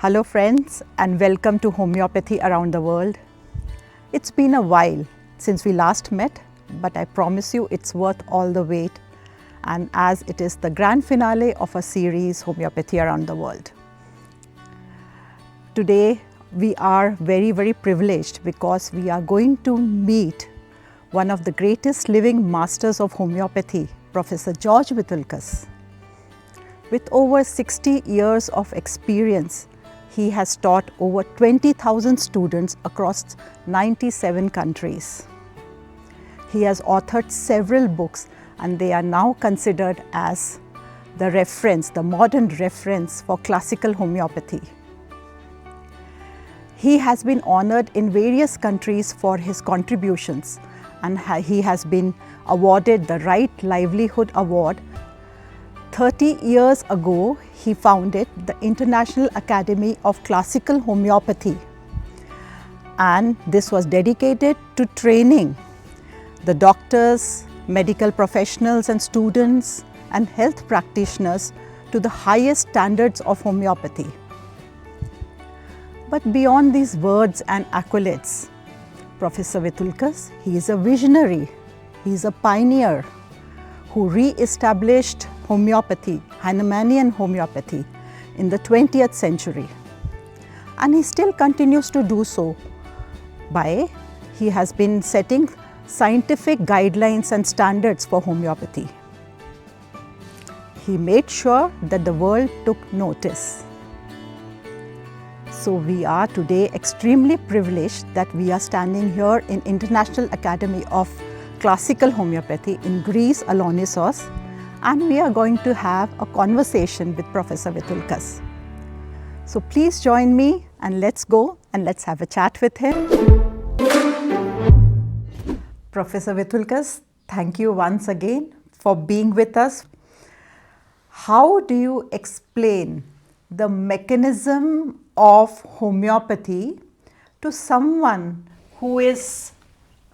Hello friends, and welcome to Homeopathy Around the World. It's been a while since we last met, but I promise you it's worth all the wait, and as it is the grand finale of a series, Homeopathy Around the World. Today we are very privileged because we are going to meet one of the greatest living masters of homeopathy, Professor George Vithoulkas. With over 60 years of experience, he has taught over 20,000 students across 97 countries. He has authored several books, and they are now considered as the reference, the modern reference for classical homeopathy. He has been honored in various countries for his contributions, and he has been awarded the Right Livelihood Award. 30 years ago, he founded the International Academy of Classical Homeopathy, and this was dedicated to training the doctors, medical professionals and students and health practitioners to the highest standards of homeopathy. But beyond these words and accolades, Professor Vithoulkas, he is a visionary, he is a pioneer who re-established homeopathy, Hahnemannian homeopathy, in the 20th century. And he still continues to do so he has been setting scientific guidelines and standards for homeopathy. He made sure that the world took notice. So we are today extremely privileged that we are standing here in International Academy of Classical Homeopathy in Greece, Alonissos, and we are going to have a conversation with Professor Vithoulkas. So please join me and let's go and let's have a chat with him. Professor Vithoulkas, thank you once again for being with us. How do you explain the mechanism of homeopathy to someone who is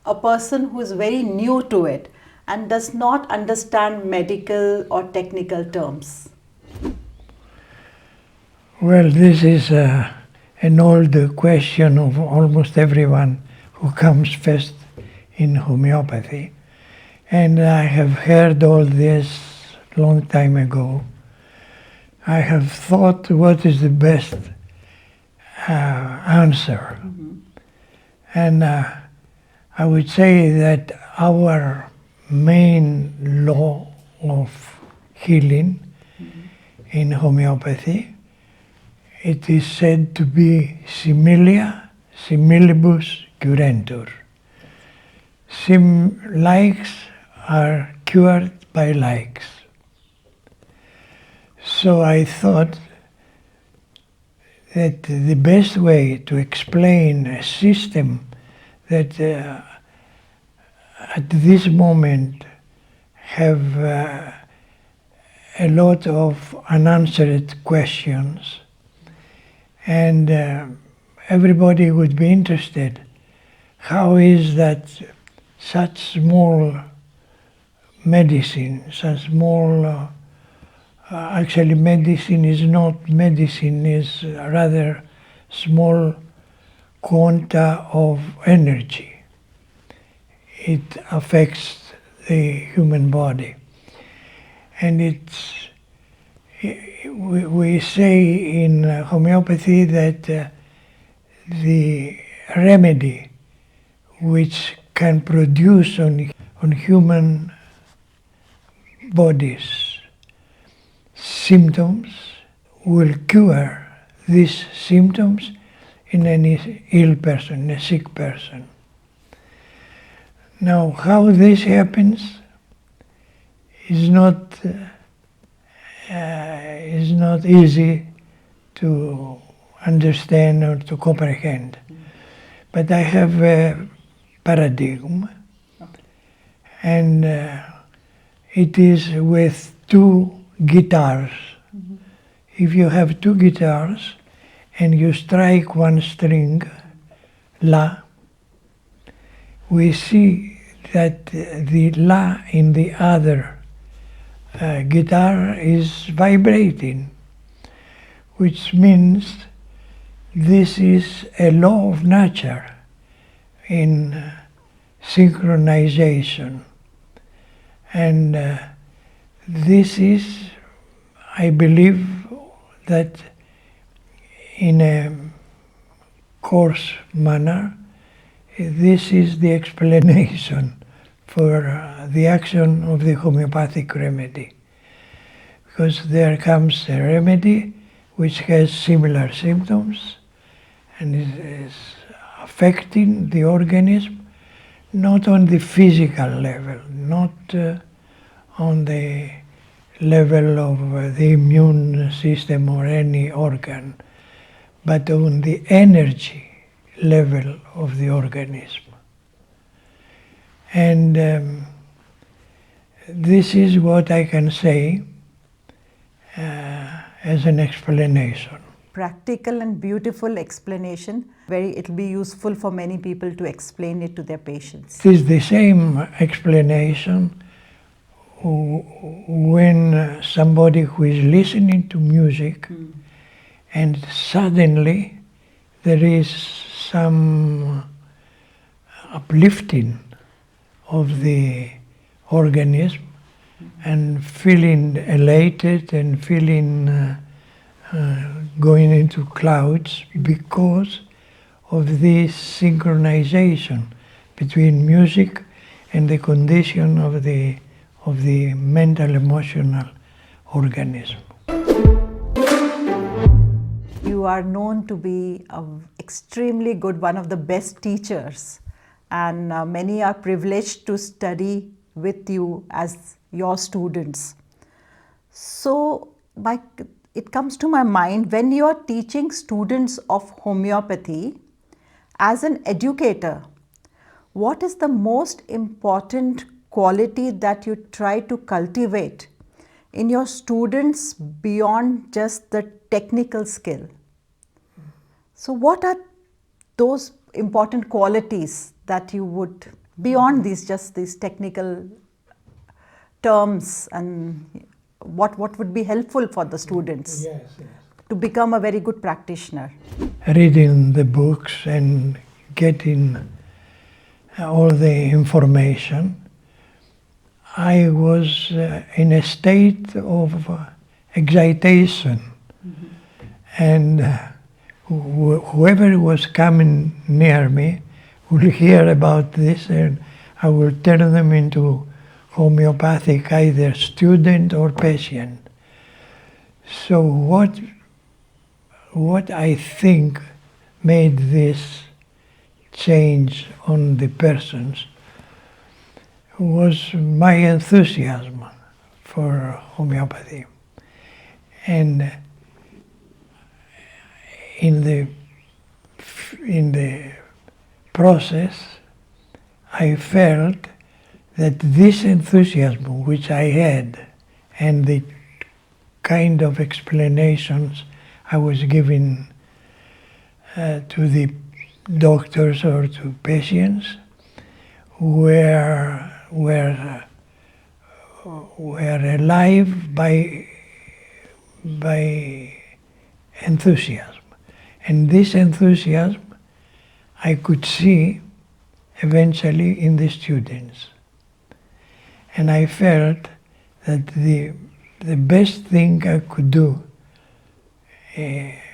a person who is very new to it and does not understand medical or technical terms? Well, this is an old question of almost everyone who comes first in homeopathy. And I have heard all this long time ago. I have thought what is the best answer. Mm-hmm. And I would say that our main law of healing in homeopathy, it is said to be similia similibus curentur. Likes are cured by likes. So I thought that the best way to explain a system that at this moment have a lot of unanswered questions, and everybody would be interested. How is that such small medicine, such small, actually medicine is not medicine, is rather small quanta of energy. It affects the human body. And we say in homeopathy that the remedy which can produce on human bodies symptoms will cure these symptoms in any ill person, a sick person. Now, how this happens is not easy to understand or to comprehend. But I have a paradigm, and it is with two guitars. Mm-hmm. If you have two guitars and you strike one string, La, we see that the La in the other guitar is vibrating, which means this is a law of nature in synchronization. And this is, I believe, that in a coarse manner, this is the explanation for the action of the homeopathic remedy. Because there comes a remedy which has similar symptoms and is affecting the organism, not on the physical level, not on the level of the immune system or any organ, but on the energy level of the organism. And this is what I can say as an explanation. Practical and beautiful explanation. It will be useful for many people to explain it to their patients. It is the same explanation when somebody who is listening to music and suddenly there is some uplifting of the organism and feeling elated and feeling going into clouds because of this synchronization between music and the condition of the mental emotional organism. You are known to be extremely good, one of the best teachers, and many are privileged to study with you as your students. So it comes to my mind, when you are teaching students of homeopathy, as an educator, what is the most important quality that you try to cultivate in your students beyond just the technical skill? So what are those important qualities that you would, beyond just these technical terms, and what would be helpful for the students to become a very good practitioner? Reading the books and getting all the information, I was in a state of excitation, and whoever was coming near me will hear about this, and I will turn them into homeopathic, either student or patient. So what I think made this change on the persons was my enthusiasm for homeopathy. And in the process, I felt that this enthusiasm which I had and the kind of explanations I was giving to the doctors or to patients were alive by enthusiasm. And this enthusiasm I could see eventually in the students. And I felt that the best thing I could do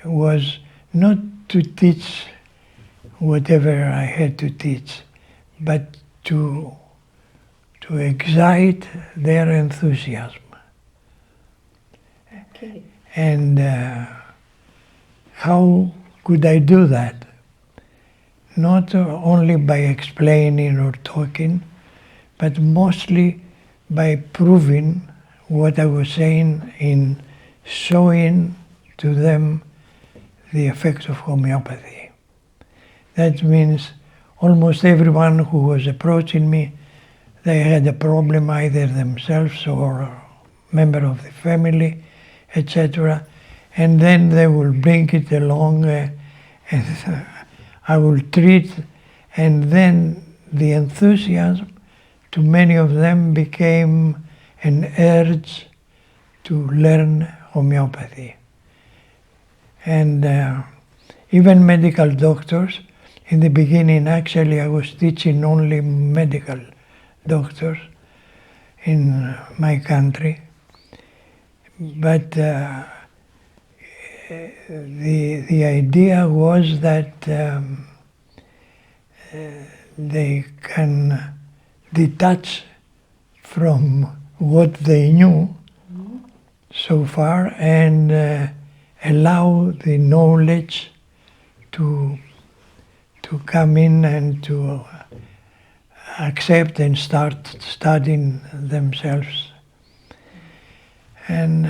was not to teach whatever I had to teach, but to excite their enthusiasm. Okay. And how could I do that? Not only by explaining or talking, but mostly by proving what I was saying in showing to them the effects of homeopathy. That means almost everyone who was approaching me, they had a problem either themselves or a member of the family, etc. And then they will bring it along and I will treat, and then the enthusiasm to many of them became an urge to learn homeopathy. And even medical doctors. In the beginning, actually, I was teaching only medical doctors in my country. But the idea was that they can detach from what they knew so far and allow the knowledge to come in and to accept and start studying themselves. And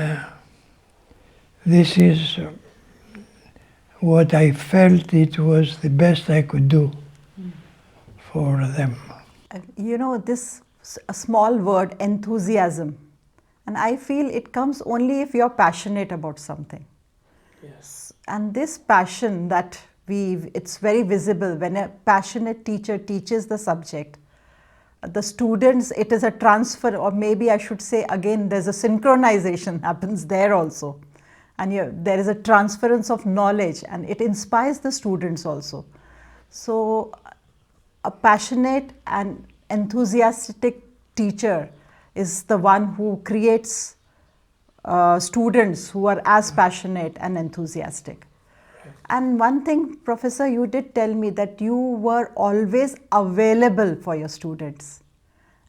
this is what I felt it was the best I could do for them. You know, this a small word, enthusiasm, and I feel it comes only if you're passionate about something. Yes. And this passion that it's very visible when a passionate teacher teaches the subject. The students, it is a transfer, or maybe I should say again, there's a synchronization happens there also. And there is a transference of knowledge, and it inspires the students also. So a passionate and enthusiastic teacher is the one who creates students who are as passionate and enthusiastic. And one thing, Professor, you did tell me that you were always available for your students.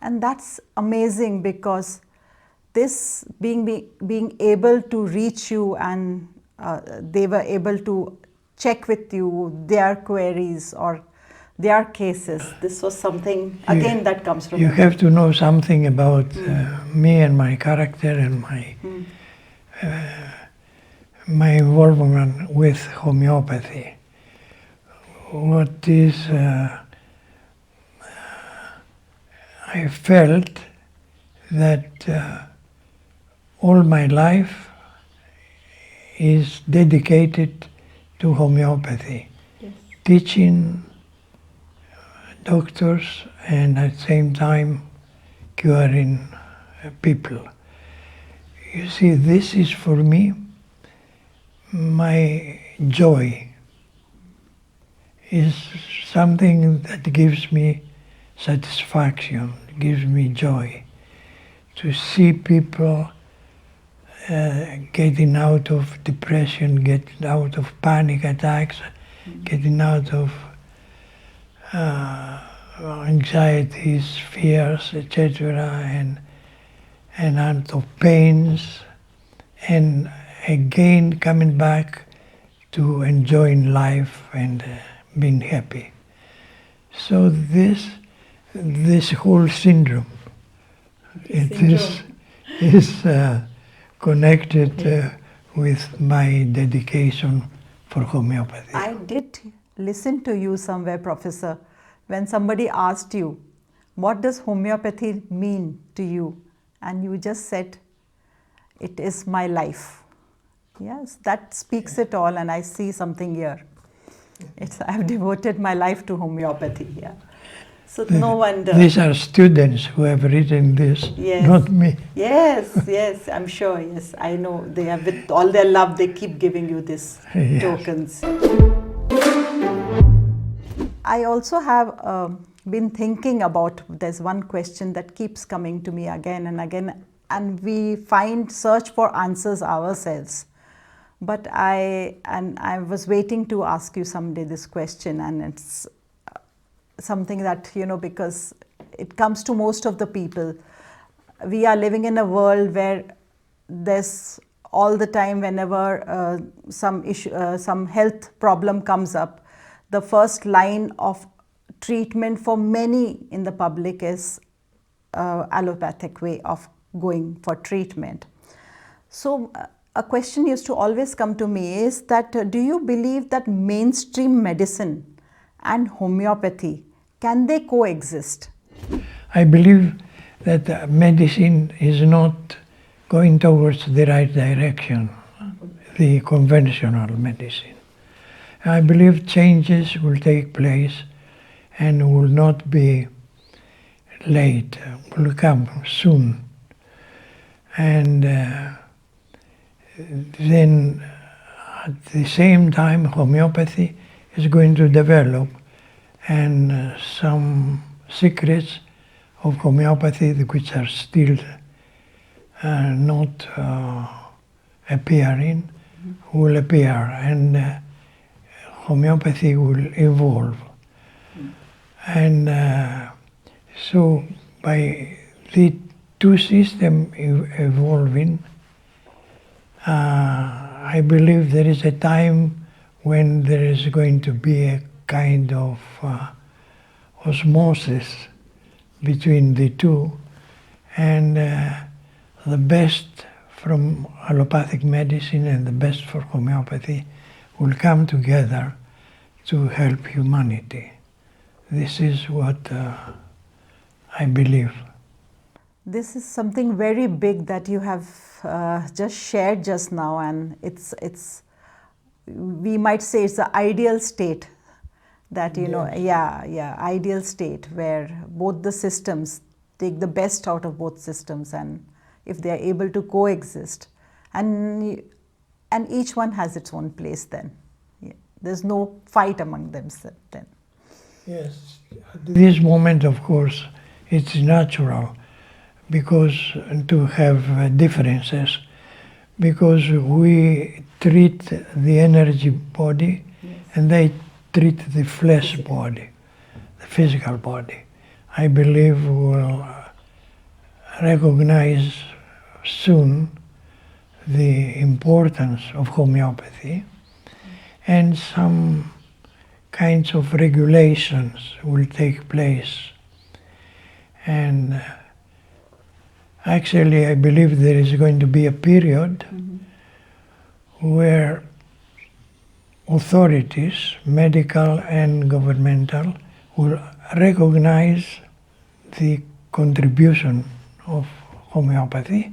And that's amazing, because this being able to reach you, and they were able to check with you their queries or their cases. This was something, again, that comes from you have to know something about me and my character and my involvement with homeopathy. What is, I felt that all my life is dedicated to homeopathy, yes. Teaching doctors and at the same time curing people. You see, this is for me my joy, is something that gives me satisfaction, gives me joy to see people getting out of depression, getting out of panic attacks, getting out of anxieties, fears, etc., and out of pains, and again coming back to enjoying life and being happy. So this whole syndrome, is connected with my dedication for homeopathy. I did listen to you somewhere, Professor, when somebody asked you, what does homeopathy mean to you? And you just said, it is my life. Yes, that speaks it all, and I see something here. I have devoted my life to homeopathy, yeah. So no wonder. These are students who have written this, yes. Not me. Yes, yes, I'm sure, yes. I know they have, with all their love, they keep giving you these yes. tokens. I also have been thinking about, there's one question that keeps coming to me again and again, and we search for answers ourselves. But I was waiting to ask you someday this question, and it's something that, because it comes to most of the people. We are living in a world where there's all the time, whenever some health problem comes up, the first line of treatment for many in the public is allopathic way of going for treatment. So a question used to always come to me is that do you believe that mainstream medicine and homeopathy, can they coexist? I believe that medicine is not going towards the right direction, the conventional medicine. I believe changes will take place and will not be late, will come soon. And then at the same time, homeopathy is going to develop, and some secrets of homeopathy which are still not appearing will appear, and homeopathy will evolve. And so by the two systems evolving, I believe there is a time when there is going to be a kind of osmosis between the two, and the best from allopathic medicine and the best for homeopathy will come together to help humanity. This is what I believe. This is something very big that you have just shared just now, and it's we might say it's the ideal state that ideal state where both the systems take the best out of both systems, and if they are able to coexist, and each one has its own place, then there's no fight among them then. Yes, at this moment, of course, it's natural because to have differences, because we treat the energy body, and they treat the flesh body, the physical body. I believe we'll recognize soon the importance of homeopathy, and some kinds of regulations will take place. And actually, I believe there is going to be a period where authorities, medical and governmental, will recognize the contribution of homeopathy.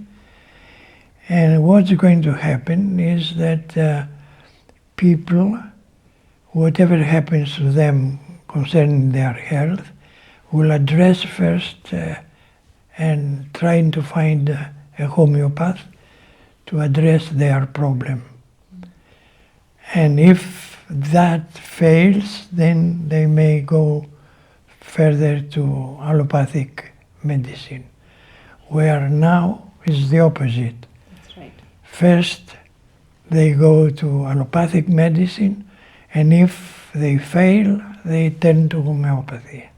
And what's going to happen is that people, whatever happens to them concerning their health, will address first and trying to find a homeopath to address their problem. And if that fails, then they may go further to allopathic medicine, where now is the opposite. That's right. First, they go to allopathic medicine, and if they fail, they turn to homeopathy.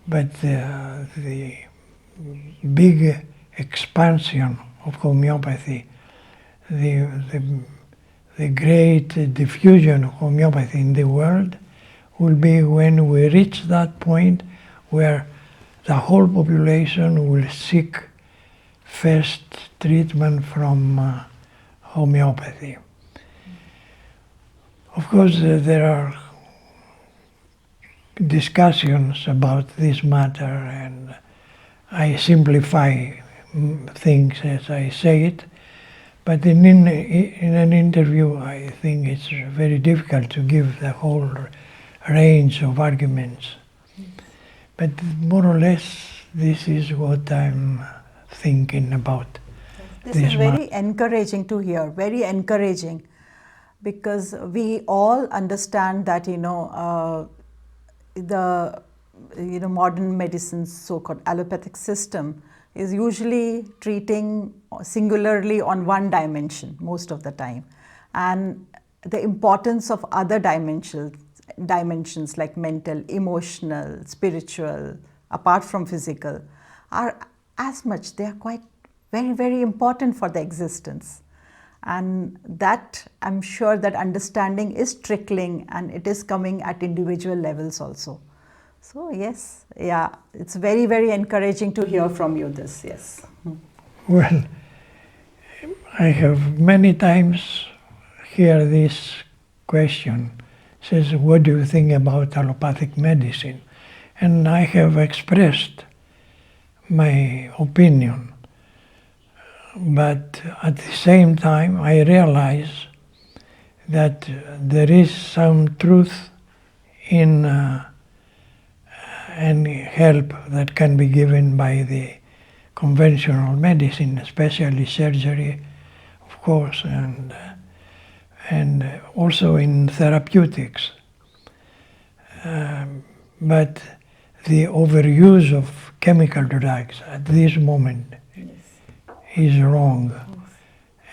But the big expansion of homeopathy, the great diffusion of homeopathy in the world will be when we reach that point where the whole population will seek first treatment from homeopathy. Of course, there are discussions about this matter, and I simplify things as I say it, but in an interview I think it's very difficult to give the whole range of arguments. But more or less this is what I'm thinking about. This is very encouraging to hear, very encouraging, because we all understand that the modern medicine's so-called allopathic system is usually treating singularly on one dimension most of the time, and the importance of other dimensions like mental, emotional, spiritual, apart from physical, are as much, they are quite very, very important for the existence. And that, I'm sure that understanding is trickling, and it is coming at individual levels also. So yes, it's very, very encouraging to hear from you this, yes. Well, I have many times hear this question, says, what do you think about allopathic medicine? And I have expressed my opinion. But at the same time, I realize that there is some truth in any help that can be given by the conventional medicine, especially surgery, of course, and and also in therapeutics. But the overuse of chemical drugs at this moment is wrong.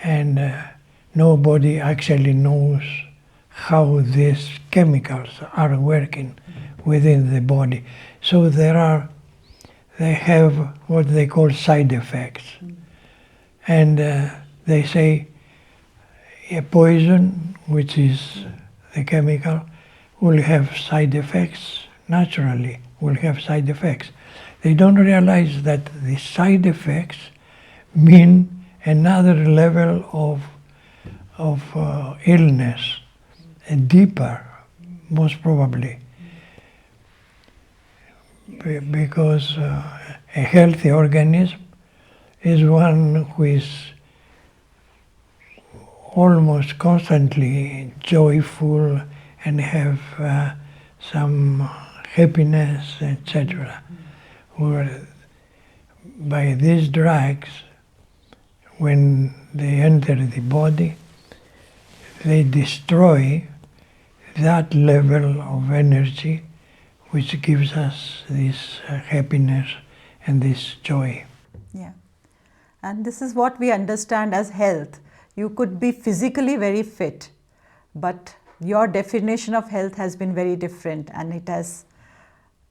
And nobody actually knows how these chemicals are working within the body. So they have what they call side effects. And they say a poison, which is the chemical, will have side effects, naturally will have side effects. They don't realize that the side effects mean another level of illness, a deeper, most probably, because a healthy organism is one who is almost constantly joyful and have some happiness, etc. Where by these drugs, when they enter the body, they destroy that level of energy which gives us this happiness and this joy. Yeah. And this is what we understand as health. You could be physically very fit, but your definition of health has been very different, and it has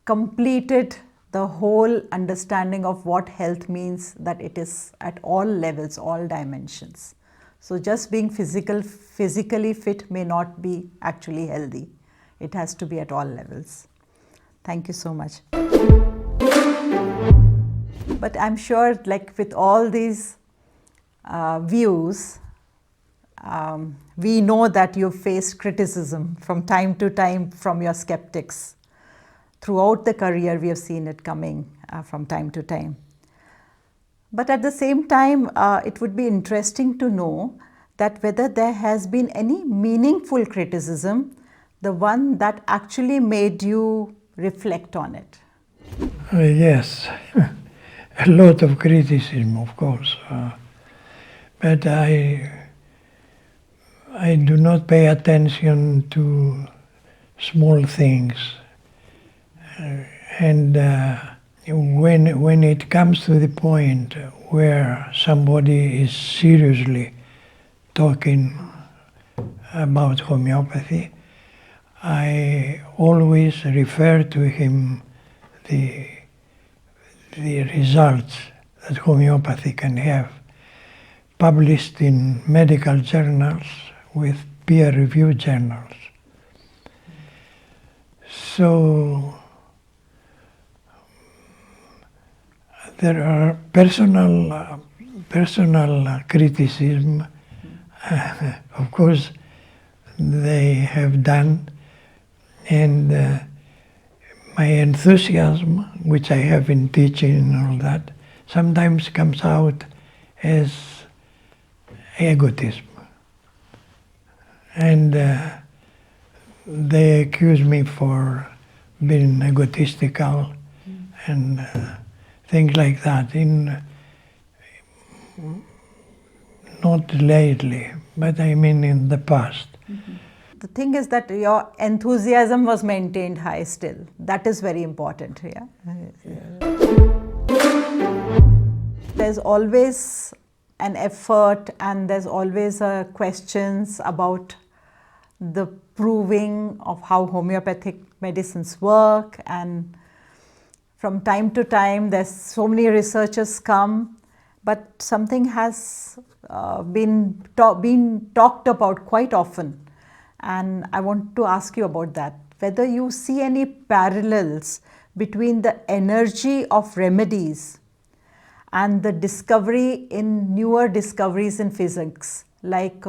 completed the whole understanding of what health means, that it is at all levels, all dimensions. So just being physically fit may not be actually healthy. It has to be at all levels. Thank you so much. But I'm sure, like with all these views, we know that you've faced criticism from time to time from your skeptics. Throughout the career, we have seen it coming from time to time. But at the same time, it would be interesting to know that whether there has been any meaningful criticism, the one that actually made you reflect on it. Yes, a lot of criticism, of course. But I do not pay attention to small things. And when it comes to the point where somebody is seriously talking about homeopathy, I always refer to him the results that homeopathy can have, published in medical journals with peer-reviewed journals. So there are personal criticism, of course, they have done, and my enthusiasm, which I have in teaching and all that, sometimes comes out as egotism. And they accuse me for being egotistical and things like that. Not lately, but I mean in the past. Mm-hmm. The thing is that your enthusiasm was maintained high still. That is very important. Yeah. There's always an effort, and there's always questions about the proving of how homeopathic medicines work, and from time to time there's so many researchers come, but something has been talked about quite often, and I want to ask you about that, whether you see any parallels between the energy of remedies and the discovery in newer discoveries in physics, like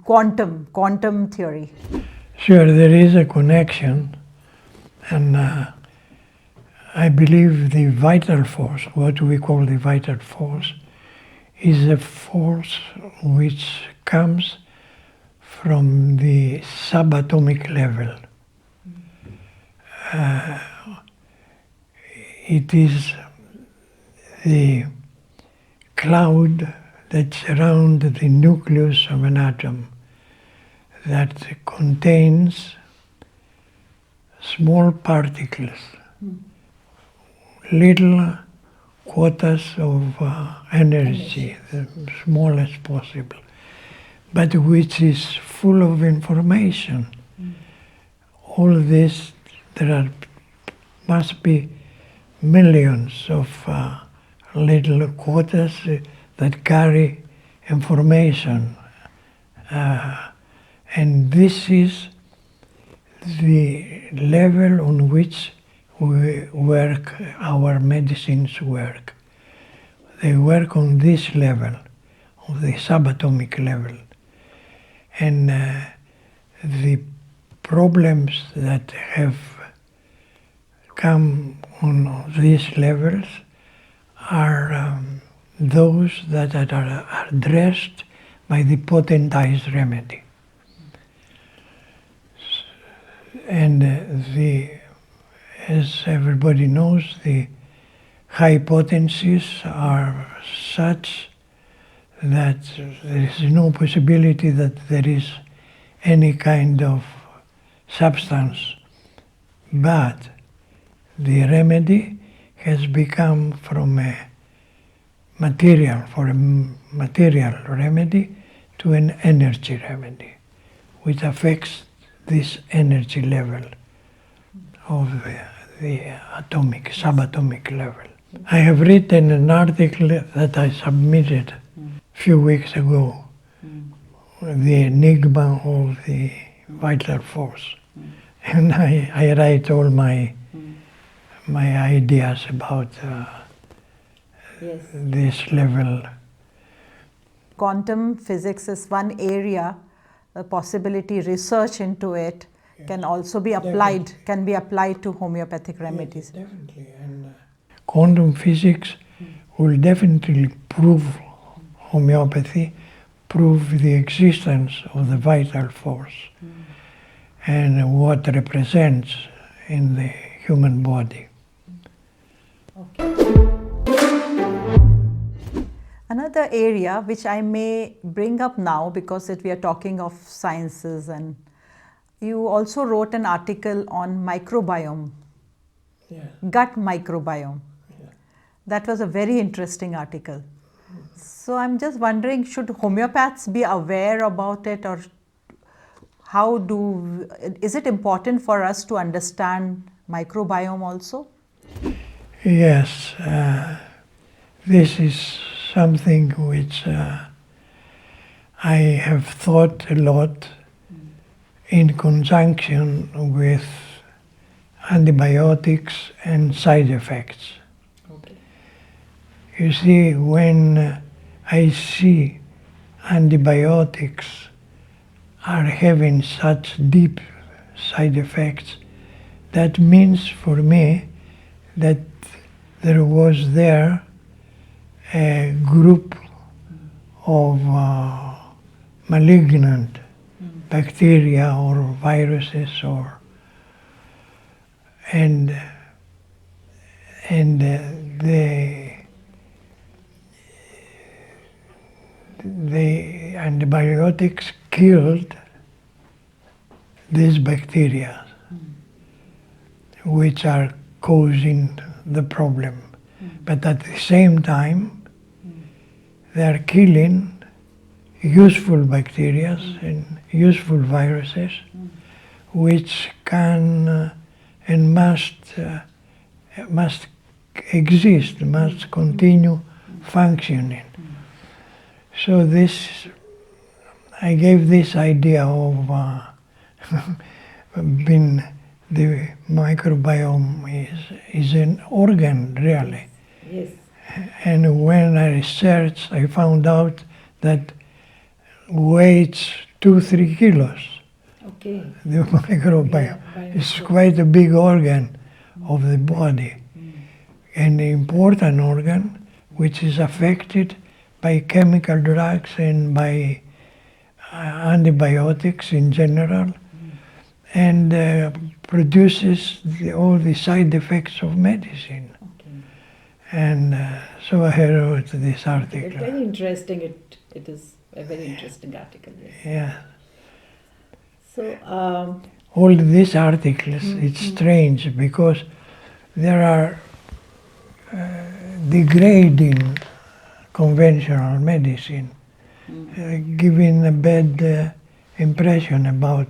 quantum theory. Sure, there is a connection, and I believe the vital force, what we call the vital force, is a force which comes from the subatomic level. It is the cloud that surrounds the nucleus of an atom. that contains small particles, little quotas of energy, the smallest possible, but which is full of information. All this, must be millions of little quotas that carry information. And this is the level on which we work, our medicines work. They work on this level, on the subatomic level. And the problems that have come on these levels are those that are addressed by the potentized remedy. And as everybody knows, the high potencies are such that there is no possibility that there is any kind of substance, but the remedy has become from a material remedy to an energy remedy, which affects this energy level of the atomic, subatomic level. I have written an article that I submitted a few weeks ago, The Enigma of the Vital Force. And I write all my ideas about this level. Quantum physics is one area, the possibility research into it can also be applied, can be applied to homeopathic remedies. Yes, definitely. And quantum physics will definitely prove homeopathy, prove the existence of the vital force and what represents in the human body. Another area which I may bring up now because we are talking of sciences, and you also wrote an article on microbiome, gut microbiome. That was a very interesting article. So I'm just wondering, should homeopaths be aware about it, or is it important for us to understand microbiome also? Yes, this is something which I have thought a lot in conjunction with antibiotics and side effects. Okay. You see, when I see antibiotics are having such deep side effects, that means for me that there was there a group of malignant bacteria or viruses and the antibiotics killed these bacteria which are causing the problem. But at the same time, they are killing useful bacteria and useful viruses which can and must exist, must continue functioning. So I gave this idea of being the microbiome is an organ, really. Yes. And when I researched, I found out that weighs 2-3 kilos. Okay. The microbiome is quite a big organ of the body, an important organ which is affected by chemical drugs and by antibiotics in general, and produces all the side effects of medicine. Okay. And so I wrote this article. Very interesting. It is a very interesting article. Yes. Yeah. So, All these articles, it's strange because there are degrading conventional medicine, giving a bad impression about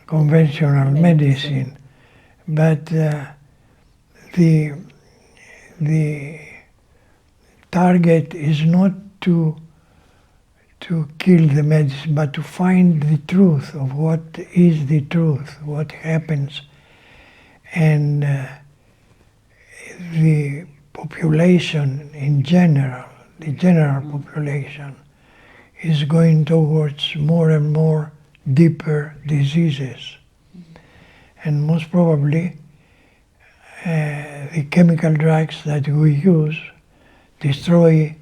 conventional medicine. But the target is not to kill the medicine, but to find the truth of what is the truth, what happens. And the population in general, the general population, is going towards more and more deeper diseases. And most probably, the chemical drugs that we use destroy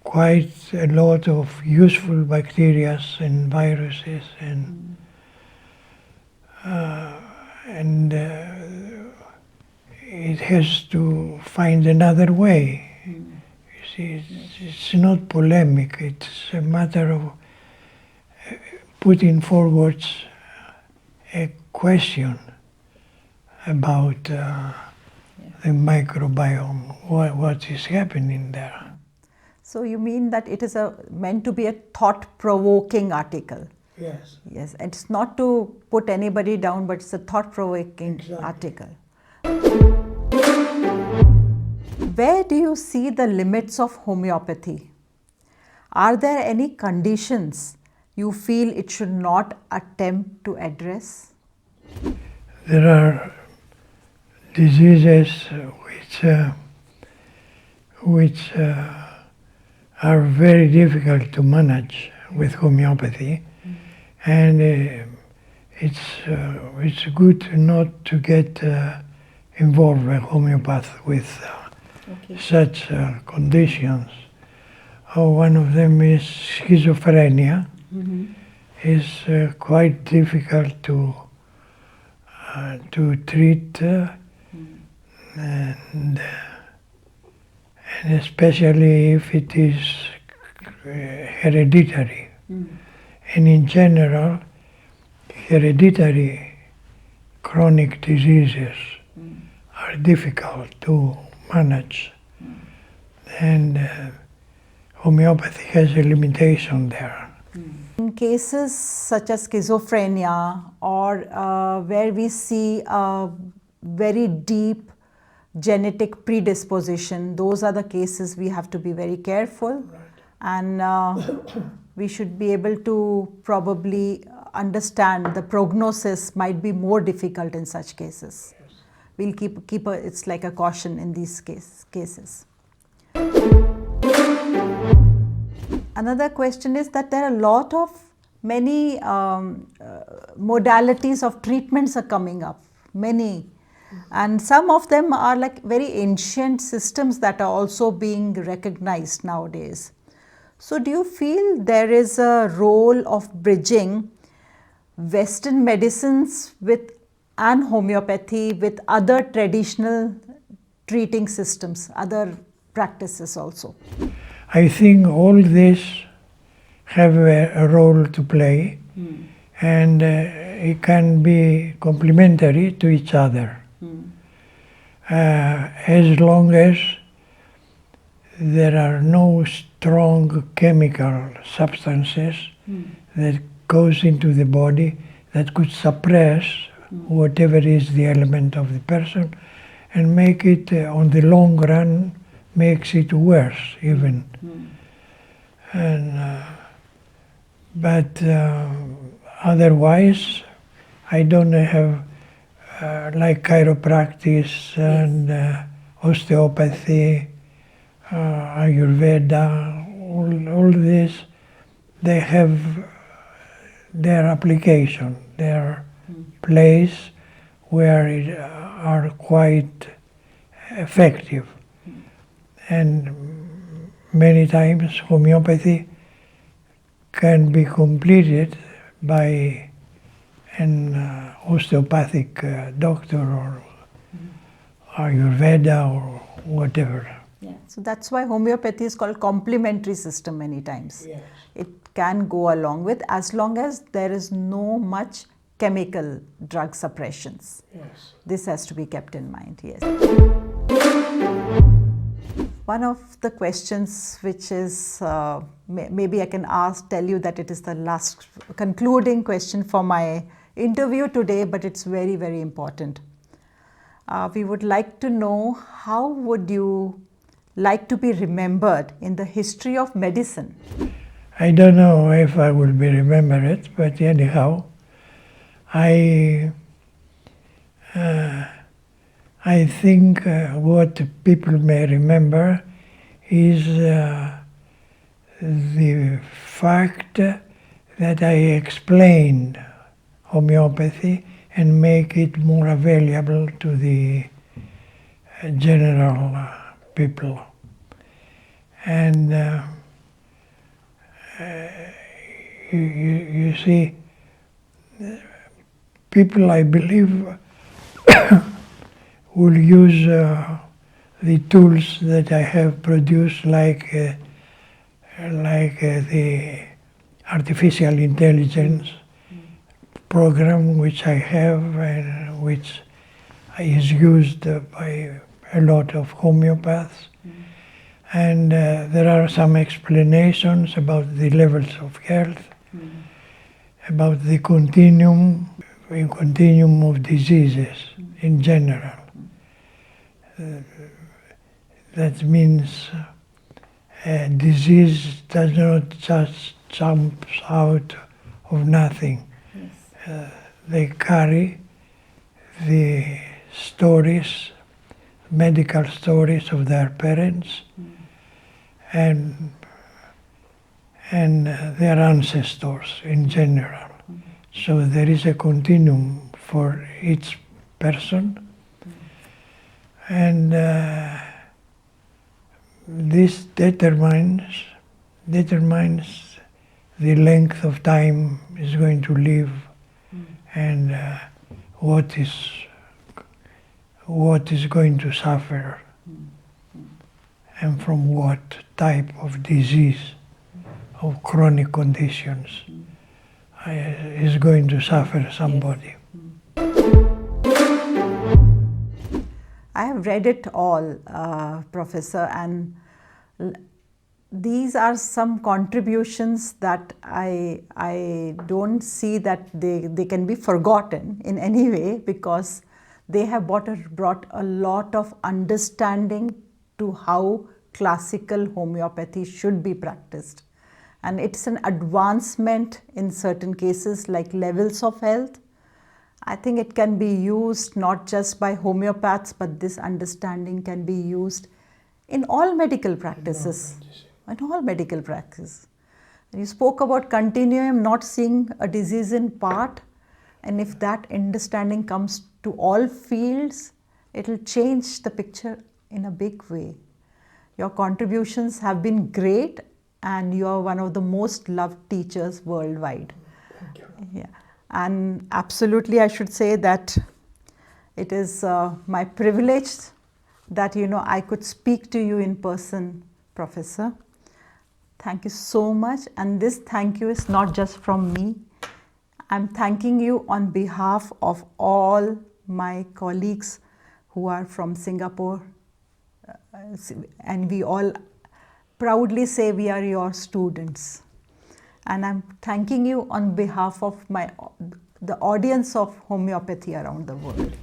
quite a lot of useful bacteria and viruses, and it has to find another way. You see, it's not polemic, it's a matter of putting forward a question about the microbiome, what is happening there. so you mean that it is meant to be a thought-provoking article? Yes. Yes, and it's not to put anybody down, but it's a thought-provoking article. Where do you see the limits of homeopathy? Are there any conditions you feel it should not attempt to address? There are diseases which are very difficult to manage with homeopathy, and it's good not to get involved a homeopath with such conditions. One of them is schizophrenia. It's quite difficult to treat, and especially if it is hereditary. And in general, hereditary chronic diseases are difficult to manage, and homeopathy has a limitation there. In cases such as schizophrenia, or where we see a very deep genetic predisposition, those are the cases we have to be very careful, and we should be able to probably understand the prognosis might be more difficult in such cases. We'll keep it's like a caution in these cases. Another question is that there are a lot of many modalities of treatments are coming up, many, and some of them are like very ancient systems that are also being recognized nowadays. So do you feel there is a role of bridging Western medicines and homeopathy with other traditional treating systems, other practices also? I think all this have a role to play, and it can be complementary to each other. As long as there are no strong chemical substances that goes into the body that could suppress whatever is the element of the person and make it on the long run makes it worse even. And but otherwise I don't have like chiropractic and osteopathy, Ayurveda, all this, they have their application, their place where it are quite effective. And many times homeopathy can be completed by an osteopathic doctor or Ayurveda or whatever. Yeah. So that's why homeopathy is called complementary system many times. Yes. It can go along with, as long as there is no much chemical drug suppressions. Yes. This has to be kept in mind, yes. One of the questions which is, maybe I can tell you that it is the last concluding question for my interview today, but it's very, very important. We would like to know, how would you like to be remembered in the history of medicine? I don't know if I will be remembered, but anyhow, I think what people may remember is the fact that I explained homeopathy and make it more available to the general people. And you see, people, I believe, will use the tools that I have produced, like the artificial intelligence program which I have, and which is used by a lot of homeopaths. And there are some explanations about the levels of health, about the continuum of diseases in general. That means disease does not just jump out of nothing. Yes. They carry the stories, medical stories of their parents and their ancestors in general. So there is a continuum for each person, and this determines the length of time is going to live, and what is going to suffer, and from what type of disease, of chronic conditions is going to suffer somebody. I have read it all, Professor, and these are some contributions that I don't see that they can be forgotten in any way, because they have brought a lot of understanding to how classical homeopathy should be practiced. And it's an advancement in certain cases, like levels of health. I think it can be used not just by homeopaths, but this understanding can be used in all medical practices. In all medical practice. You spoke about continuum, not seeing a disease in part, and if that understanding comes to all fields, it will change the picture in a big way. Your contributions have been great, and you are one of the most loved teachers worldwide. Thank you. Yeah. And absolutely, I should say that it is my privilege that I could speak to you in person, Professor. Thank you so much. And this thank you is not just from me. I'm thanking you on behalf of all my colleagues who are from Singapore, and we all proudly say we are your students. And I'm thanking you on behalf of the audience of homeopathy around the world.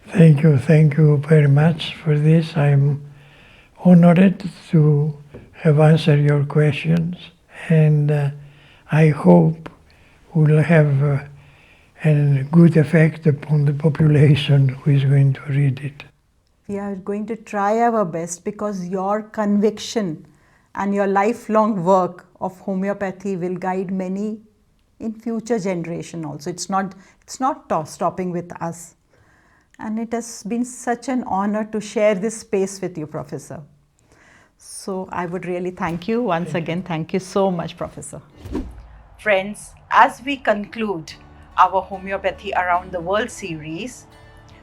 Thank you very much for this. I'm honored to have answered your questions, and I hope will have a good effect upon the population who is going to read it. We are going to try our best, because your conviction and your lifelong work of homeopathy will guide many in future generation also. It's not stopping with us. And it has been such an honor to share this space with you, Professor. So I would really thank you once again. Thank you so much, Professor. Friends, as we conclude our Homeopathy Around the World series,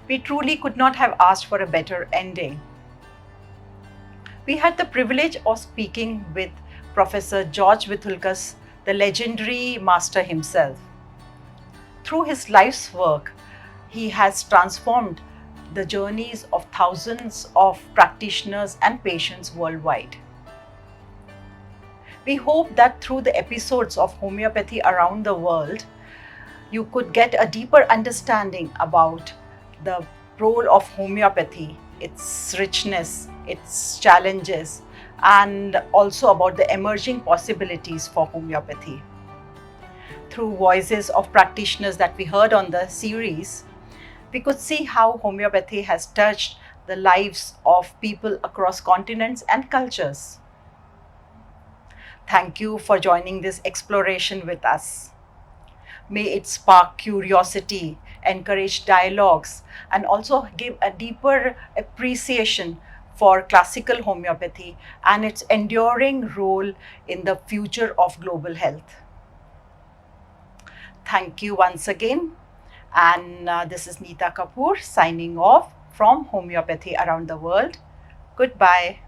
we truly could not have asked for a better ending. We had the privilege of speaking with Professor George Vithoulkas, the legendary master himself. Through his life's work, he has transformed the journeys of thousands of practitioners and patients worldwide. We hope that through the episodes of Homeopathy Around the World, you could get a deeper understanding about the role of homeopathy, its richness, its challenges, and also about the emerging possibilities for homeopathy. Through voices of practitioners that we heard on the series, we could see how homeopathy has touched the lives of people across continents and cultures. Thank you for joining this exploration with us. May it spark curiosity, encourage dialogues, and also give a deeper appreciation for classical homeopathy and its enduring role in the future of global health. Thank you once again. And this is Neeta Kapoor signing off from Homeopathy Around the World. Goodbye.